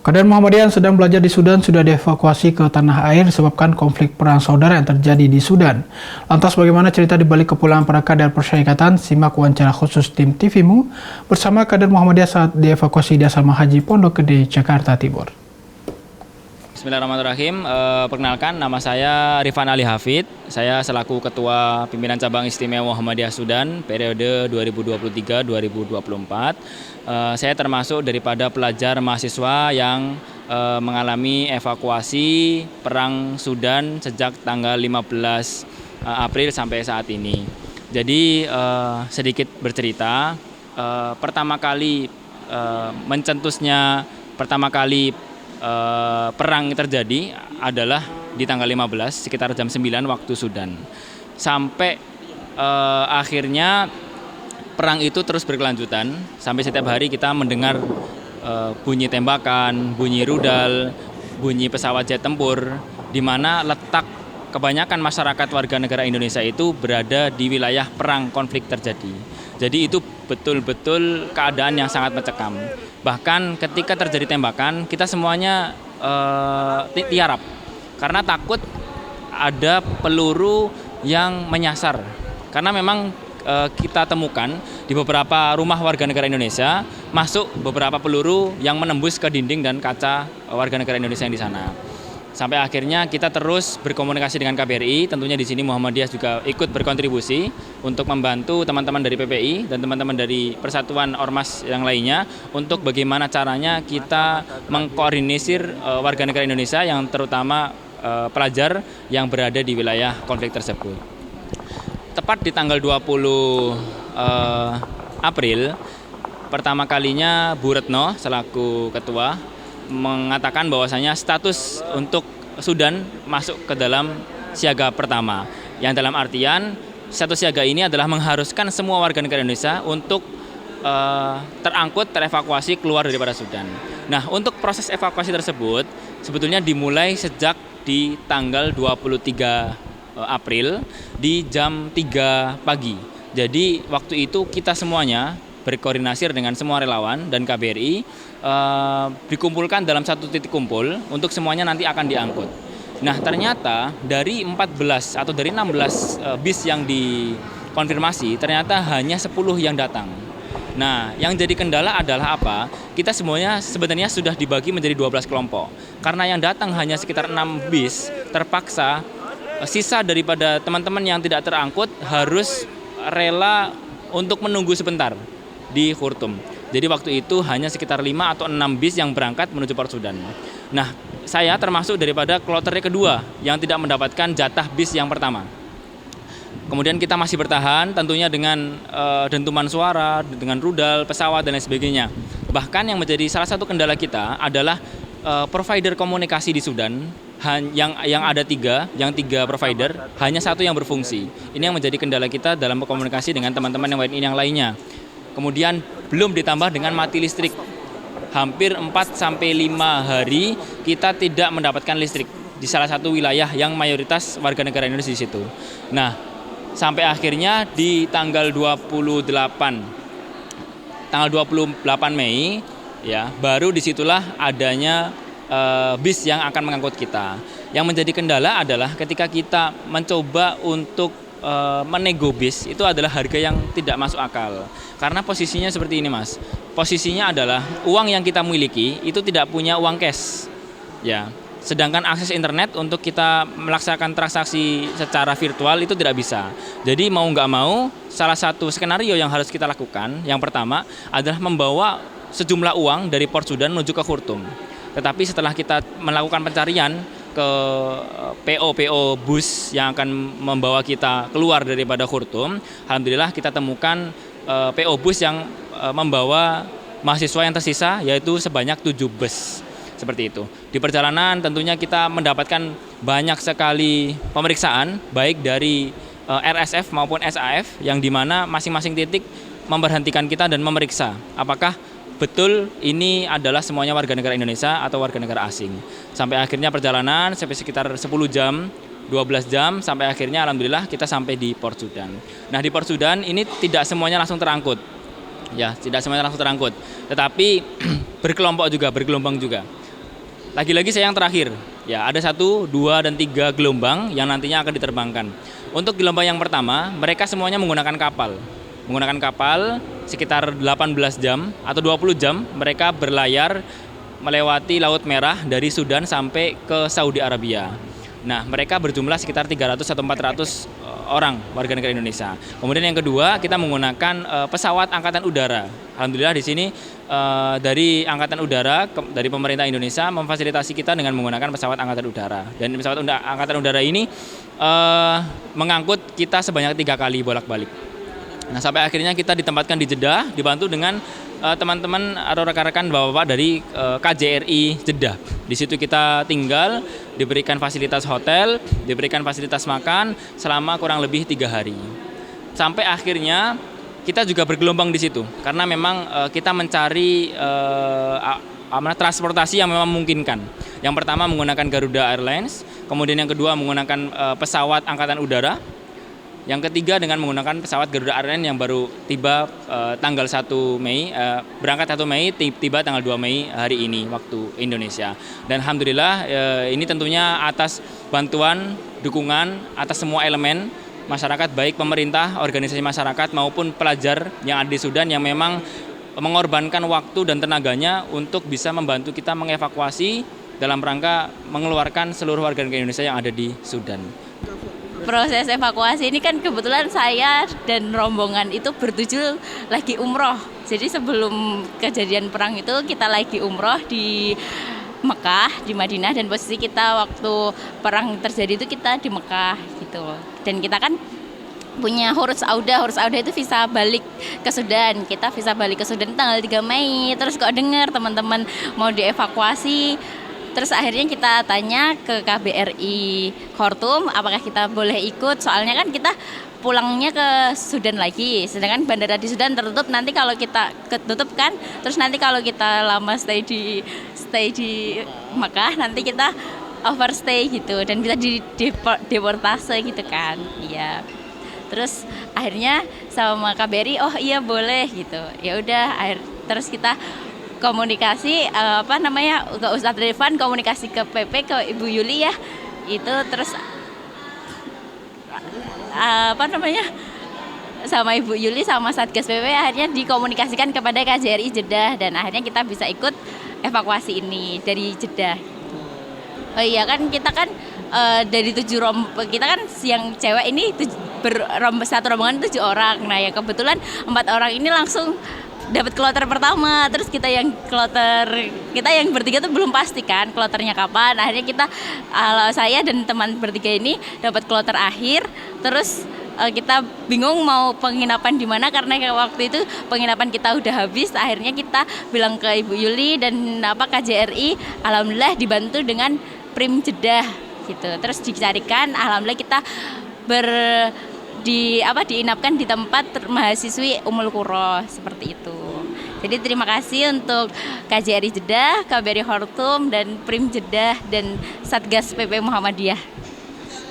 Kader Muhammadiyah yang sedang belajar di Sudan sudah dievakuasi ke tanah air disebabkan konflik perang saudara yang terjadi di Sudan. Lantas bagaimana cerita di balik kepulangan para kader persyarikatan? Simak wawancara khusus tim TVMU bersama kader Muhammadiyah saat dievakuasi di Asrama Haji Pondok Gede, Jakarta Timur. Bismillahirrahmanirrahim. Perkenalkan, nama saya Rifan Ali Hafid. Saya selaku Ketua Pimpinan Cabang Istimewa Muhammadiyah Sudan periode 2023-2024. Saya termasuk daripada pelajar mahasiswa yang mengalami evakuasi perang Sudan sejak tanggal 15 April sampai saat ini. Jadi sedikit bercerita, pertama kali perang terjadi adalah di tanggal 15 sekitar jam 9 waktu Sudan. Sampai akhirnya perang itu terus berkelanjutan sampai setiap hari kita mendengar bunyi tembakan, bunyi rudal, bunyi pesawat jet tempur, di mana letak kebanyakan masyarakat warga negara Indonesia itu berada di wilayah perang konflik terjadi. Jadi itu betul-betul keadaan yang sangat mencekam. Bahkan ketika terjadi tembakan, kita semuanya tiarap karena takut ada peluru yang menyasar. Karena memang kita temukan di beberapa rumah warga negara Indonesia masuk beberapa peluru yang menembus ke dinding dan kaca warga negara Indonesia yang di sana. Sampai akhirnya kita terus berkomunikasi dengan KBRI, tentunya di sini Muhammadiyah juga ikut berkontribusi untuk membantu teman-teman dari PPI dan teman-teman dari Persatuan Ormas yang lainnya untuk bagaimana caranya kita mengkoordinir warga negara Indonesia yang terutama pelajar yang berada di wilayah konflik tersebut. Tepat di tanggal 20 April, pertama kalinya Bu Retno selaku ketua mengatakan bahwasanya status untuk Sudan masuk ke dalam siaga pertama. Yang dalam artian status siaga ini adalah mengharuskan semua warga negara Indonesia untuk terangkut, terevakuasi keluar daripada Sudan. Nah, untuk proses evakuasi tersebut sebetulnya dimulai sejak di tanggal 23 April di jam 3 pagi. Jadi waktu itu kita semuanya berkoordinasi dengan semua relawan dan KBRI dikumpulkan dalam satu titik kumpul untuk semuanya nanti akan diangkut. Nah, ternyata dari 14 atau dari 16 bis yang dikonfirmasi ternyata hanya 10 yang datang. Nah, yang jadi kendala adalah apa? Kita semuanya sebenarnya sudah dibagi menjadi 12 kelompok. Karena yang datang hanya sekitar 6 bis, terpaksa sisa daripada teman-teman yang tidak terangkut harus rela untuk menunggu sebentar di Khartoum. Jadi waktu itu hanya sekitar 5 atau 6 bis yang berangkat menuju Port Sudan. Nah, saya termasuk daripada kloter kedua yang tidak mendapatkan jatah bis yang pertama. Kemudian kita masih bertahan tentunya dengan dentuman suara, dengan rudal, pesawat dan lain sebagainya. Bahkan yang menjadi salah satu kendala kita adalah provider komunikasi di Sudan yang ada tiga provider, hanya satu yang berfungsi. Ini yang menjadi kendala kita dalam berkomunikasi dengan teman-teman yang lainnya. Kemudian belum ditambah dengan mati listrik. Hampir 4-5 hari kita tidak mendapatkan listrik di salah satu wilayah yang mayoritas warga negara Indonesia di situ. Nah, sampai akhirnya di tanggal 28 Mei ya, baru disitulah adanya bis yang akan mengangkut kita. Yang menjadi kendala adalah ketika kita mencoba untuk menego bis, itu adalah harga yang tidak masuk akal. Karena posisinya seperti ini, Mas. Posisinya adalah uang yang kita miliki itu tidak punya uang cash. Ya. Sedangkan akses internet untuk kita melaksanakan transaksi secara virtual itu tidak bisa. Jadi mau nggak mau, salah satu skenario yang harus kita lakukan, yang pertama adalah membawa sejumlah uang dari Port Sudan menuju ke Khartoum. Tetapi setelah kita melakukan pencarian ke PO bus yang akan membawa kita keluar daripada Khartoum, alhamdulillah kita temukan PO bus yang membawa mahasiswa yang tersisa, yaitu sebanyak 7 bus. Seperti itu. Di perjalanan tentunya kita mendapatkan banyak sekali pemeriksaan, baik dari RSF maupun SAF, yang dimana masing-masing titik memberhentikan kita dan memeriksa apakah betul ini adalah semuanya warga negara Indonesia atau warga negara asing. Sampai akhirnya perjalanan sampai sekitar 10 jam, 12 jam, sampai akhirnya alhamdulillah kita sampai di Port Sudan. Nah, di Port Sudan ini tidak semuanya langsung terangkut. Ya, tidak semuanya langsung terangkut. Tetapi bergelombang juga. Lagi-lagi saya yang terakhir, ya ada 1, 2, dan 3 gelombang yang nantinya akan diterbangkan. Untuk gelombang yang pertama, mereka semuanya menggunakan kapal. Menggunakan kapal sekitar 18 jam atau 20 jam mereka berlayar melewati Laut Merah dari Sudan sampai ke Saudi Arabia. Nah, mereka berjumlah sekitar 300 atau 400 orang warga negara Indonesia. Kemudian yang kedua, kita menggunakan pesawat angkatan udara. Alhamdulillah di sini dari angkatan udara dari pemerintah Indonesia memfasilitasi kita dengan menggunakan pesawat angkatan udara. Dan pesawat angkatan udara ini mengangkut kita sebanyak 3 kali bolak-balik. Nah, sampai akhirnya kita ditempatkan di Jeddah, dibantu dengan teman-teman atau rekan-rekan bapak-bapak dari KJRI Jeddah. Di situ kita tinggal, diberikan fasilitas hotel, diberikan fasilitas makan selama kurang lebih 3 hari. Sampai akhirnya kita juga bergelombang di situ, karena memang kita mencari transportasi yang memang memungkinkan. Yang pertama menggunakan Garuda Airlines, kemudian yang kedua menggunakan pesawat angkatan udara. Yang ketiga dengan menggunakan pesawat Garuda Airlines yang baru tiba tanggal 1 Mei, berangkat 1 Mei, tiba tanggal 2 Mei hari ini waktu Indonesia. Dan alhamdulillah ini tentunya atas bantuan, dukungan atas semua elemen masyarakat, baik pemerintah, organisasi masyarakat maupun pelajar yang ada di Sudan yang memang mengorbankan waktu dan tenaganya untuk bisa membantu kita mengevakuasi dalam rangka mengeluarkan seluruh warga negara Indonesia yang ada di Sudan. Proses evakuasi ini kan kebetulan saya dan rombongan itu bertujuan lagi umroh. Jadi sebelum kejadian perang itu kita lagi umroh di Mekah, di Madinah, dan posisi kita waktu perang terjadi itu kita di Mekah gitu. Dan kita kan punya Hurus Auda itu visa balik ke Sudan. Kita visa balik ke Sudan tanggal 3 Mei. Terus kok dengar teman-teman mau dievakuasi. Terus akhirnya kita tanya ke KBRI Khartoum apakah kita boleh ikut, soalnya kan kita pulangnya ke Sudan lagi, sedangkan bandara di Sudan tertutup. Nanti kalau kita ketutup kan, terus nanti kalau kita lama stay di Makkah, nanti kita overstay gitu dan bisa deportase gitu kan. Iya. Terus akhirnya sama KBRI, oh iya boleh gitu. Ya udah, terus kita komunikasi ke Ustadz Rifan, komunikasi ke PP, ke Ibu Yuli ya, itu terus sama Ibu Yuli sama Satgas PP akhirnya dikomunikasikan kepada KJRI Jeddah, dan akhirnya kita bisa ikut evakuasi ini dari Jeddah. Oh iya kan kita kan dari 7 kita kan yang cewek ini satu rombongan 7 orang. Nah ya kebetulan 4 orang ini langsung dapat kloter pertama, terus kita yang bertiga tuh belum pasti kan kloternya kapan. Akhirnya saya dan teman bertiga ini dapat kloter akhir. Terus kita bingung mau penginapan di mana karena waktu itu penginapan kita udah habis. Akhirnya kita bilang ke Ibu Yuli dan KJRI, alhamdulillah dibantu dengan Prim Jeddah gitu. Terus dicarikan, alhamdulillah kita diinapkan di tempat mahasiswi Ummul Qura seperti itu. Jadi terima kasih untuk KJRI Jeddah, KBRI Khartoum, dan Prim Jeddah dan Satgas PP Muhammadiyah.